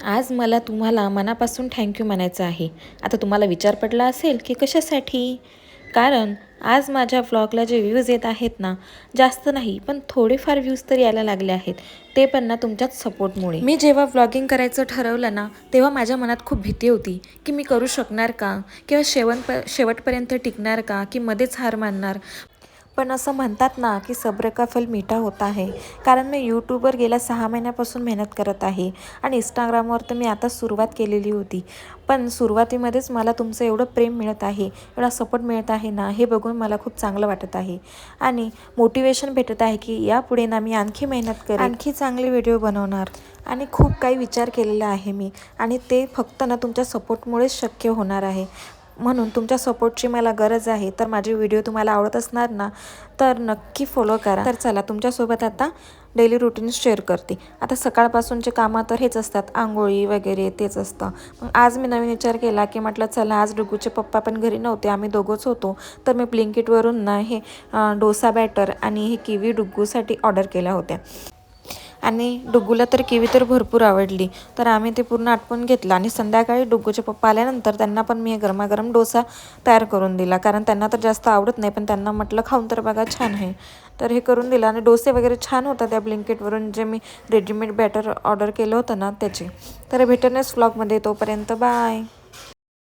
आज मला तुम्हाला मनापासून थँक्यू म्हणायचं आहे. आता तुम्हाला विचार पडला असेल की कशासाठी? कारण आज माझ्या व्लॉगला जे व्ह्यूज येत आहेत ना, जास्त नाही पण थोडेफार व्ह्यूज तर यायला लागले आहेत. ते पण ना तुमच्याच सपोर्टमुळे. मी जेव्हा व्लॉगिंग करायचं ठरवलं ना, तेव्हा माझ्या मनात खूप भीती होती की मी करू शकणार का? किंवा शेवटपर्यंत टिकणार का? की मध्येच हार मानणार? पण असं म्हणतात ना की सब्र का फल मीठा होता है. कारण मी यूट्यूबवर गेल्या 6 महिन्यापासून मेहनत करत आहे आणि इंस्टाग्रामवर तर मी आता सुरुवात केलेली होती. पण सुरुवातीमध्येच मला तुमचं एवढं प्रेम मिळत आहे, एवढा सपोर्ट मिळत आहे ना, हे बघून मला खूप चांगलं वाटत आहे आणि मोटिवेशन भेटत आहे की यापुढे ना मी आणखी मेहनत करेन, आणखी चांगले व्हिडिओ बनवणार आणि खूप काही विचार केलेला आहे मी आणि ते फक्त ना तुमच्या सपोर्टमुळेच शक्य होणार आहे. म्हणून तुमच्या सपोर्टची मला गरज आहे. तर माझे व्हिडिओ तुम्हाला आवडत असणार ना, तर नक्की फॉलो करा. तर चला तुमच्यासोबत आता डेली रुटीन शेअर करते. आता सकाळपासूनचे कामं तर हेच असतात, आंघोळी वगैरे तेच असतं. मग आज मी नवीन विचार केला की म्हटलं चला आज डुग्गूचे पप्पा पण घरी नव्हते, आम्ही दोघंच होतो. तर मी ब्लिंकिटवरून ना हे डोसा बॅटर आणि हे किवी डुग्गूसाठी ऑर्डर केल्या होत्या. आणि डुग्गूला तर किवी तर भरपूर आवडली, तर आम्ही ते पूर्ण आटपून घेतलं आणि संध्याकाळी डुग्गूचे पप्पा आल्यानंतर त्यांना पण मी गरमागरम डोसा तयार करून दिला. कारण त्यांना तर जास्त आवडत नाही, पण त्यांना म्हटलं खाऊन तर बघा छान आहे. तर हे करून दिलं आणि डोसे वगैरे छान होतात त्या ब्लिंकिटवरून जे मी रेडीमेड बॅटर ऑर्डर केलं होतं ना त्याचे. तर भेटूनच व्लॉगमध्ये, तोपर्यंत बाय.